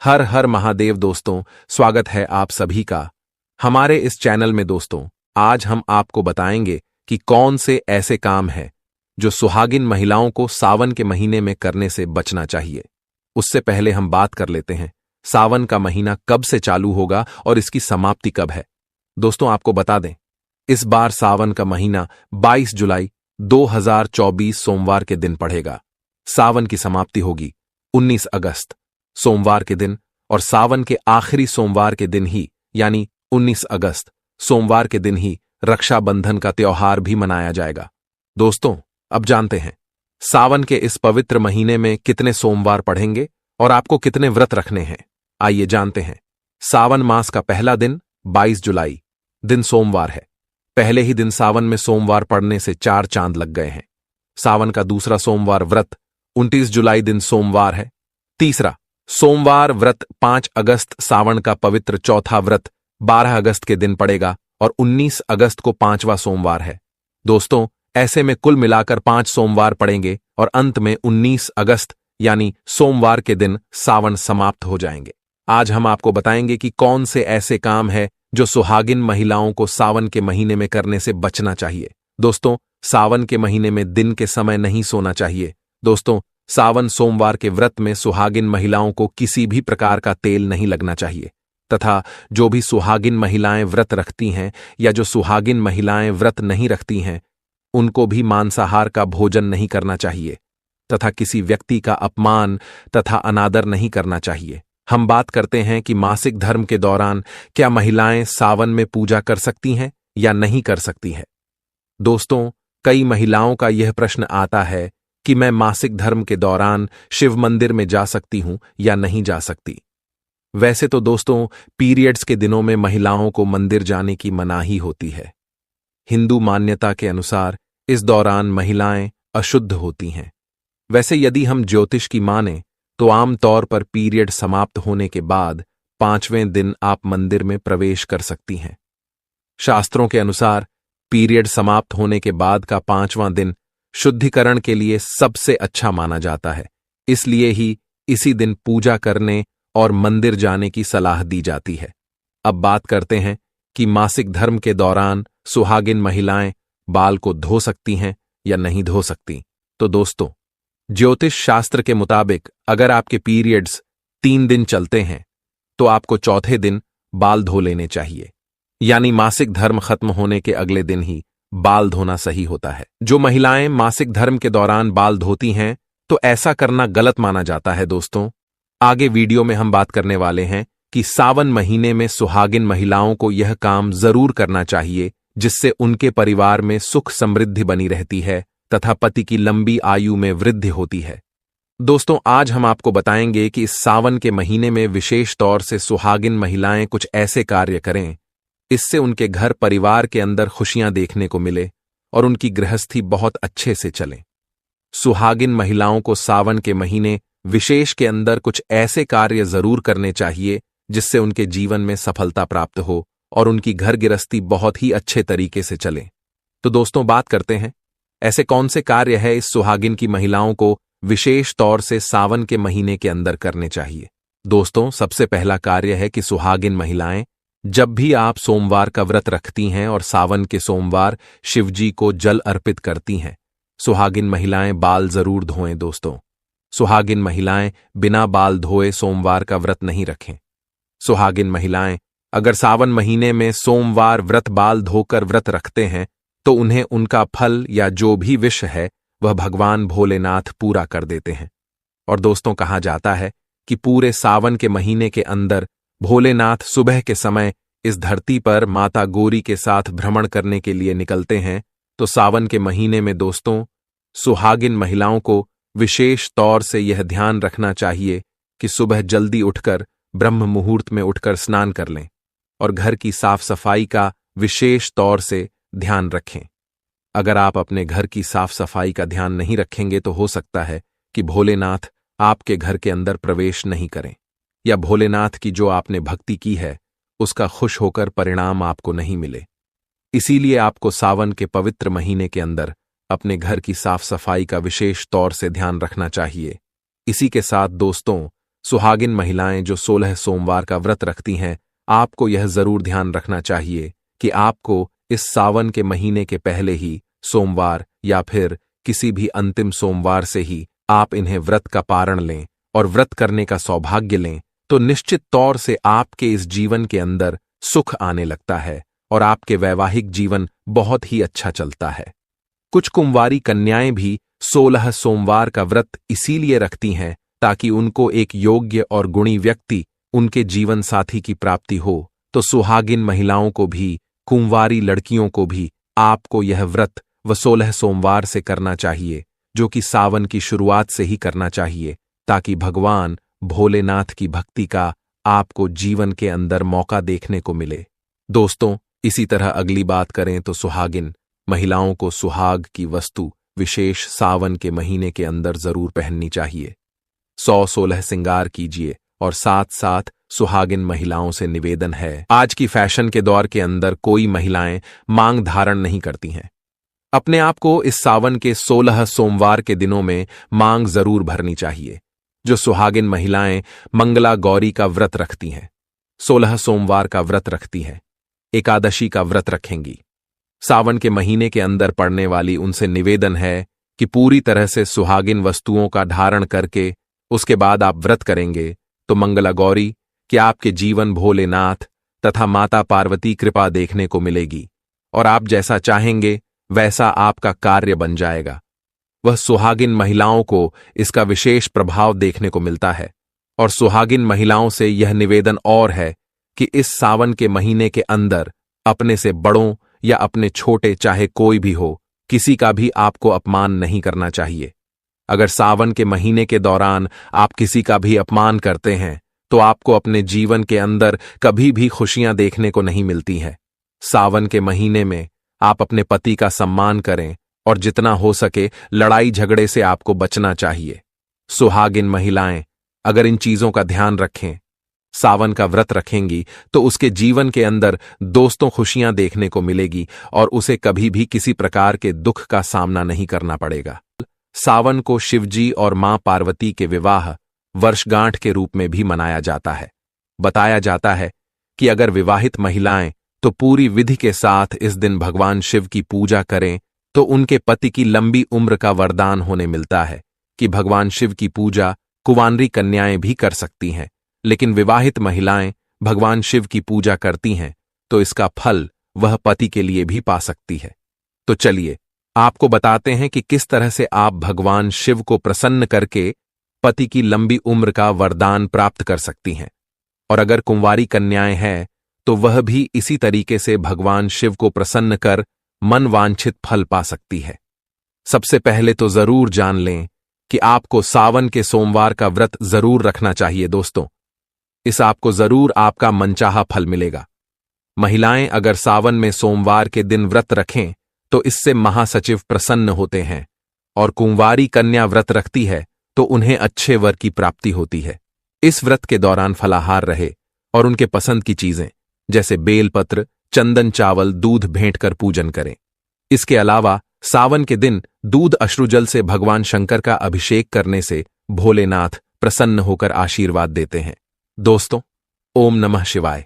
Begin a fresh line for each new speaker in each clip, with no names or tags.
हर हर महादेव दोस्तों, स्वागत है आप सभी का हमारे इस चैनल में। दोस्तों, आज हम आपको बताएंगे कि कौन से ऐसे काम हैं जो सुहागिन महिलाओं को सावन के महीने में करने से बचना चाहिए। उससे पहले हम बात कर लेते हैं सावन का महीना कब से चालू होगा और इसकी समाप्ति कब है। दोस्तों, आपको बता दें, इस बार सावन का महीना 22 जुलाई 2024 सोमवार के दिन पड़ेगा। सावन की समाप्ति होगी 19 अगस्त सोमवार के दिन, और सावन के आखिरी सोमवार के दिन ही यानी 19 अगस्त सोमवार के दिन ही रक्षाबंधन का त्योहार भी मनाया जाएगा। दोस्तों, अब जानते हैं सावन के इस पवित्र महीने में कितने सोमवार पड़ेंगे और आपको कितने व्रत रखने हैं। आइए जानते हैं। सावन मास का पहला दिन 22 जुलाई दिन सोमवार है। पहले ही दिन सावन में सोमवार पड़ने से 4 चांद लग गए हैं। सावन का दूसरा सोमवार व्रत 29 जुलाई दिन सोमवार है। तीसरा सोमवार व्रत 5 अगस्त सावन का पवित्र चौथा व्रत 12 अगस्त के दिन पड़ेगा और 19 अगस्त को 5वां सोमवार है। दोस्तों, ऐसे में कुल मिलाकर 5 सोमवार पड़ेंगे और अंत में 19 अगस्त यानी सोमवार के दिन सावन समाप्त हो जाएंगे। आज हम आपको बताएंगे कि कौन से ऐसे काम हैं जो सुहागिन महिलाओं को सावन के महीने में करने से बचना चाहिए। दोस्तों, सावन के महीने में दिन के समय नहीं सोना चाहिए। दोस्तों, सावन सोमवार के व्रत में सुहागिन महिलाओं को किसी भी प्रकार का तेल नहीं लगना चाहिए तथा जो भी सुहागिन महिलाएं व्रत रखती हैं या जो सुहागिन महिलाएं व्रत नहीं रखती हैं, उनको भी मांसाहार का भोजन नहीं करना चाहिए तथा किसी व्यक्ति का अपमान तथा अनादर नहीं करना चाहिए। हम बात करते हैं कि मासिक धर्म के दौरान क्या महिलाएं सावन में पूजा कर सकती हैं या नहीं कर सकती हैं। दोस्तों, कई महिलाओं का यह प्रश्न आता है कि मैं मासिक धर्म के दौरान शिव मंदिर में जा सकती हूं या नहीं जा सकती। वैसे तो दोस्तों, पीरियड्स के दिनों में महिलाओं को मंदिर जाने की मनाही होती है। हिंदू मान्यता के अनुसार इस दौरान महिलाएं अशुद्ध होती हैं। वैसे यदि हम ज्योतिष की माने तो आमतौर पर पीरियड समाप्त होने के बाद 5वें दिन आप मंदिर में प्रवेश कर सकती हैं। शास्त्रों के अनुसार पीरियड समाप्त होने के बाद का 5वां दिन शुद्धिकरण के लिए सबसे अच्छा माना जाता है। इसलिए ही इसी दिन पूजा करने और मंदिर जाने की सलाह दी जाती है। अब बात करते हैं कि मासिक धर्म के दौरान सुहागिन महिलाएं बाल को धो सकती हैं या नहीं धो सकती। तो दोस्तों, ज्योतिष शास्त्र के मुताबिक अगर आपके पीरियड्स 3 दिन चलते हैं तो आपको चौथे दिन बाल धो लेने चाहिए, यानी मासिक धर्म खत्म होने के अगले दिन ही बाल धोना सही होता है। जो महिलाएं मासिक धर्म के दौरान बाल धोती हैं तो ऐसा करना गलत माना जाता है। दोस्तों, आगे वीडियो में हम बात करने वाले हैं कि सावन महीने में सुहागिन महिलाओं को यह काम जरूर करना चाहिए जिससे उनके परिवार में सुख समृद्धि बनी रहती है तथा पति की लंबी आयु में वृद्धि होती है। दोस्तों, आज हम आपको बताएंगे कि इस सावन के महीने में विशेष तौर से सुहागिन महिलाएं कुछ ऐसे कार्य करें इससे उनके घर परिवार के अंदर खुशियां देखने को मिले और उनकी गृहस्थी बहुत अच्छे से चले। सुहागिन महिलाओं को सावन के महीने विशेष के अंदर कुछ ऐसे कार्य जरूर करने चाहिए जिससे उनके जीवन में सफलता प्राप्त हो और उनकी घर गृहस्थी बहुत ही अच्छे तरीके से चले। तो दोस्तों, बात करते हैं ऐसे कौन से कार्य है इस सुहागिन की महिलाओं को विशेष तौर से सावन के महीने के अंदर करने चाहिए। दोस्तों, सबसे पहला कार्य है कि सुहागिन महिलाएं जब भी आप सोमवार का व्रत रखती हैं और सावन के सोमवार शिवजी को जल अर्पित करती हैं, सुहागिन महिलाएं बाल जरूर धोएं। दोस्तों, सुहागिन महिलाएं बिना बाल धोए सोमवार का व्रत नहीं रखें। सुहागिन महिलाएं अगर सावन महीने में सोमवार व्रत बाल धोकर व्रत रखते हैं तो उन्हें उनका फल या जो भी विश है वह भगवान भोलेनाथ पूरा कर देते हैं। और दोस्तों, कहा जाता है कि पूरे सावन के महीने के अंदर भोलेनाथ सुबह के समय इस धरती पर माता गौरी के साथ भ्रमण करने के लिए निकलते हैं। तो सावन के महीने में दोस्तों, सुहागिन महिलाओं को विशेष तौर से यह ध्यान रखना चाहिए कि सुबह जल्दी उठकर ब्रह्म मुहूर्त में उठकर स्नान कर लें और घर की साफ सफाई का विशेष तौर से ध्यान रखें। अगर आप अपने घर की साफ सफाई का ध्यान नहीं रखेंगे तो हो सकता है कि भोलेनाथ आपके घर के अंदर प्रवेश नहीं करें या भोलेनाथ की जो आपने भक्ति की है उसका खुश होकर परिणाम आपको नहीं मिले। इसीलिए आपको सावन के पवित्र महीने के अंदर अपने घर की साफ सफाई का विशेष तौर से ध्यान रखना चाहिए। इसी के साथ दोस्तों, सुहागिन महिलाएं जो 16 सोमवार का व्रत रखती हैं, आपको यह जरूर ध्यान रखना चाहिए कि आपको इस सावन के महीने के पहले ही सोमवार या फिर किसी भी अंतिम सोमवार से ही आप इन्हें व्रत का पारण लें और व्रत करने का सौभाग्य लें, तो निश्चित तौर से आपके इस जीवन के अंदर सुख आने लगता है और आपके वैवाहिक जीवन बहुत ही अच्छा चलता है। कुछ कुंवारी कन्याएं भी 16 सोमवार का व्रत इसीलिए रखती हैं ताकि उनको एक योग्य और गुणी व्यक्ति, उनके जीवन साथी की प्राप्ति हो। तो सुहागिन महिलाओं को भी, कुंवारी लड़कियों को भी आपको यह व्रत व 16 सोमवार से करना चाहिए, जो कि सावन की शुरुआत से ही करना चाहिए, ताकि भगवान भोलेनाथ की भक्ति का आपको जीवन के अंदर मौका देखने को मिले। दोस्तों, इसी तरह अगली बात करें तो सुहागिन महिलाओं को सुहाग की वस्तु विशेष सावन के महीने के अंदर जरूर पहननी चाहिए। 116 श्रृंगार कीजिए और साथ साथ सुहागिन महिलाओं से निवेदन है, आज की फैशन के दौर के अंदर कोई महिलाएं मांग धारण नहीं करती हैं। अपने आप को इस सावन के 16 सोमवार के दिनों में मांग जरूर भरनी चाहिए। जो सुहागिन महिलाएं मंगला गौरी का व्रत रखती हैं, 16 सोमवार का व्रत रखती हैं, एकादशी का व्रत रखेंगी, सावन के महीने के अंदर पड़ने वाली, उनसे निवेदन है कि पूरी तरह से सुहागिन वस्तुओं का धारण करके उसके बाद आप व्रत करेंगे तो मंगला गौरी कि आपके जीवन भोलेनाथ तथा माता पार्वती कृपा देखने को मिलेगी और आप जैसा चाहेंगे वैसा आपका कार्य बन जाएगा। वह सुहागिन महिलाओं को इसका विशेष प्रभाव देखने को मिलता है। और सुहागिन महिलाओं से यह निवेदन और है कि इस सावन के महीने के अंदर अपने से बड़ों या अपने छोटे चाहे कोई भी हो, किसी का भी आपको अपमान नहीं करना चाहिए। अगर सावन के महीने के दौरान आप किसी का भी अपमान करते हैं तो आपको अपने जीवन के अंदर कभी भी खुशियां देखने को नहीं मिलती हैं। सावन के महीने में आप अपने पति का सम्मान करें और जितना हो सके लड़ाई झगड़े से आपको बचना चाहिए। सुहागिन महिलाएं अगर इन चीजों का ध्यान रखें, सावन का व्रत रखेंगी, तो उसके जीवन के अंदर दोस्तों खुशियां देखने को मिलेगी और उसे कभी भी किसी प्रकार के दुख का सामना नहीं करना पड़ेगा। सावन को शिवजी और मां पार्वती के विवाह वर्षगांठ के रूप में भी मनाया जाता है। बताया जाता है कि अगर विवाहित महिलाएं तो पूरी विधि के साथ इस दिन भगवान शिव की पूजा करें तो उनके पति की लंबी उम्र का वरदान होने मिलता है कि भगवान शिव की पूजा कुंवारी कन्याएं भी कर सकती हैं, लेकिन विवाहित महिलाएं भगवान शिव की पूजा करती हैं तो इसका फल वह पति के लिए भी पा सकती है। तो चलिए आपको बताते हैं कि किस तरह से आप भगवान शिव को प्रसन्न करके पति की लंबी उम्र का वरदान प्राप्त कर सकती हैं। और अगर कुंवारी कन्याएं हैं तो वह भी इसी तरीके से भगवान शिव को प्रसन्न कर मन वांछित फल पा सकती है। सबसे पहले तो जरूर जान लें कि आपको सावन के सोमवार का व्रत जरूर रखना चाहिए। दोस्तों, इस आपको जरूर आपका मनचाहा फल मिलेगा। महिलाएं अगर सावन में सोमवार के दिन व्रत रखें तो इससे महासचिव प्रसन्न होते हैं और कुंवारी कन्या व्रत रखती है तो उन्हें अच्छे वर की प्राप्ति होती है। इस व्रत के दौरान फलाहार रहे और उनके पसंद की चीजें जैसे बेलपत्र, चंदन, चावल, दूध भेंट कर पूजन करें। इसके अलावा सावन के दिन दूध अश्रुजल से भगवान शंकर का अभिषेक करने से भोलेनाथ प्रसन्न होकर आशीर्वाद देते हैं। दोस्तों, ओम नमः शिवाय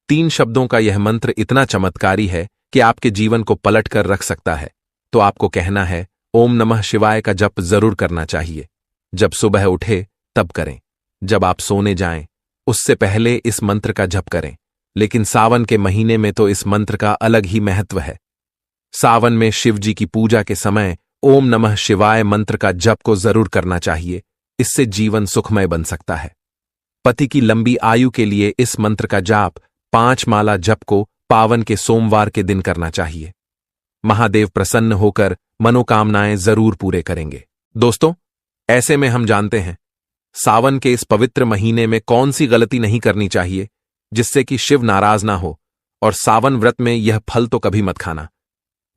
3 शब्दों का यह मंत्र इतना चमत्कारी है कि आपके जीवन को पलट कर रख सकता है। तो आपको कहना है, ओम नमः शिवाय का जप जरूर करना चाहिए। जब सुबह उठे तब करें, जब आप सोने जाएं उससे पहले इस मंत्र का जप करें। लेकिन सावन के महीने में तो इस मंत्र का अलग ही महत्व है। सावन में शिव जी की पूजा के समय ओम नमः शिवाय मंत्र का जप को जरूर करना चाहिए। इससे जीवन सुखमय बन सकता है। पति की लंबी आयु के लिए इस मंत्र का जाप 5 माला जप को पावन के सोमवार के दिन करना चाहिए। महादेव प्रसन्न होकर मनोकामनाएं जरूर पूरे करेंगे। दोस्तों, ऐसे में हम जानते हैं सावन के इस पवित्र महीने में कौन सी गलती नहीं करनी चाहिए जिससे कि शिव नाराज ना हो। और सावन व्रत में यह फल तो कभी मत खाना,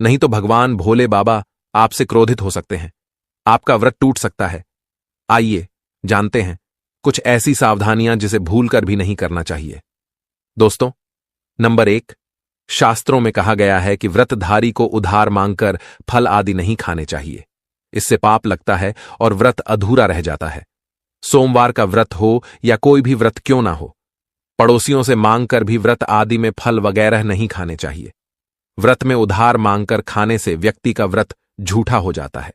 नहीं तो भगवान भोले बाबा आपसे क्रोधित हो सकते हैं, आपका व्रत टूट सकता है। आइए जानते हैं कुछ ऐसी सावधानियां जिसे भूलकर भी नहीं करना चाहिए। दोस्तों, नंबर 1, शास्त्रों में कहा गया है कि व्रतधारी को उधार मांगकर फल आदि नहीं खाने चाहिए। इससे पाप लगता है और व्रत अधूरा रह जाता है। सोमवार का व्रत हो या कोई भी व्रत क्यों ना हो, पड़ोसियों से मांगकर भी व्रत आदि में फल वगैरह नहीं खाने चाहिए। व्रत में उधार मांगकर खाने से व्यक्ति का व्रत झूठा हो जाता है।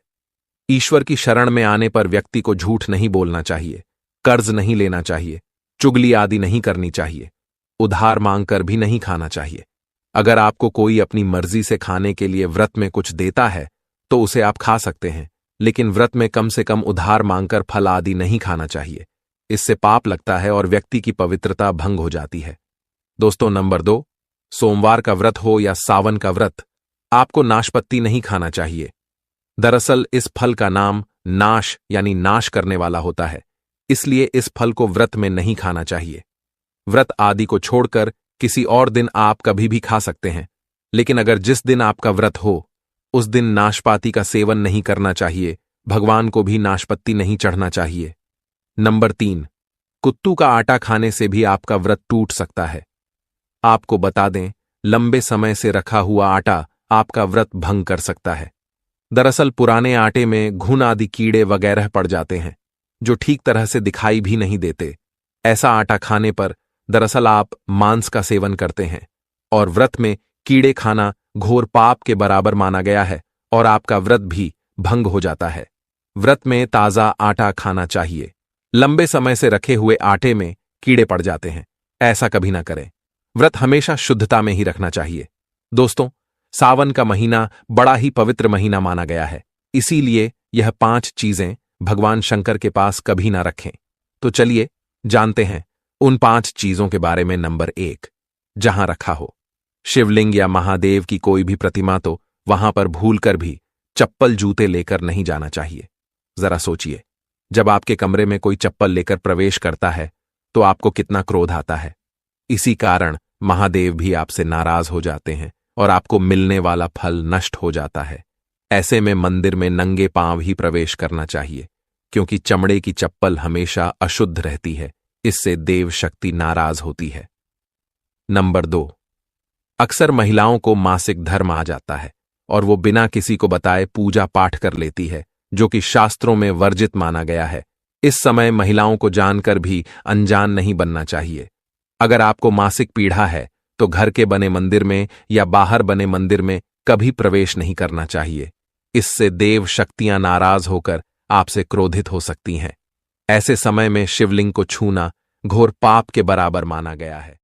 ईश्वर की शरण में आने पर व्यक्ति को झूठ नहीं बोलना चाहिए, कर्ज नहीं लेना चाहिए, चुगली आदि नहीं करनी चाहिए, उधार मांगकर भी नहीं खाना चाहिए। अगर आपको कोई अपनी मर्जी से खाने के लिए व्रत में कुछ देता है तो उसे आप खा सकते हैं, लेकिन व्रत में कम से कम उधार मांगकर फल आदि नहीं खाना चाहिए। इससे पाप लगता है और व्यक्ति की पवित्रता भंग हो जाती है। दोस्तों, नंबर 2, सोमवार का व्रत हो या सावन का व्रत, आपको नाशपत्ती नहीं खाना चाहिए। दरअसल इस फल का नाम नाश यानी नाश करने वाला होता है, इसलिए इस फल को व्रत में नहीं खाना चाहिए। व्रत आदि को छोड़कर किसी और दिन आप कभी भी खा सकते हैं, लेकिन अगर जिस दिन आपका व्रत हो उस दिन नाशपाती का सेवन नहीं करना चाहिए, भगवान को भी नाशपत्ती नहीं चढ़ना चाहिए। नंबर 3, कुत्तू का आटा खाने से भी आपका व्रत टूट सकता है। आपको बता दें, लंबे समय से रखा हुआ आटा आपका व्रत भंग कर सकता है। दरअसल पुराने आटे में घुन आदि कीड़े वगैरह पड़ जाते हैं, जो ठीक तरह से दिखाई भी नहीं देते। ऐसा आटा खाने पर दरअसल आप मांस का सेवन करते हैं और व्रत में कीड़े खाना घोर पाप के बराबर माना गया है और आपका व्रत भी भंग हो जाता है। व्रत में ताजा आटा खाना चाहिए। लंबे समय से रखे हुए आटे में कीड़े पड़ जाते हैं, ऐसा कभी ना करें। व्रत हमेशा शुद्धता में ही रखना चाहिए। दोस्तों, सावन का महीना बड़ा ही पवित्र महीना माना गया है, इसीलिए यह 5 चीजें भगवान शंकर के पास कभी ना रखें। तो चलिए जानते हैं उन 5 चीजों के बारे में। नंबर 1, जहां रखा हो शिवलिंग या महादेव की कोई भी प्रतिमा, तो वहां पर भूलकर भी चप्पल जूते लेकर नहीं जाना चाहिए। जरा सोचिए, जब आपके कमरे में कोई चप्पल लेकर प्रवेश करता है तो आपको कितना क्रोध आता है। इसी कारण महादेव भी आपसे नाराज हो जाते हैं और आपको मिलने वाला फल नष्ट हो जाता है। ऐसे में मंदिर में नंगे पांव ही प्रवेश करना चाहिए, क्योंकि चमड़े की चप्पल हमेशा अशुद्ध रहती है, इससे देव शक्ति नाराज होती है। नंबर 2, अक्सर महिलाओं को मासिक धर्म आ जाता है और वो बिना किसी को बताए पूजा पाठ कर लेती है, जो कि शास्त्रों में वर्जित माना गया है। इस समय महिलाओं को जानकर भी अनजान नहीं बनना चाहिए। अगर आपको मासिक पीड़ा है तो घर के बने मंदिर में या बाहर बने मंदिर में कभी प्रवेश नहीं करना चाहिए। इससे देव शक्तियां नाराज होकर आपसे क्रोधित हो सकती हैं। ऐसे समय में शिवलिंग को छूना घोर पाप के बराबर माना गया है।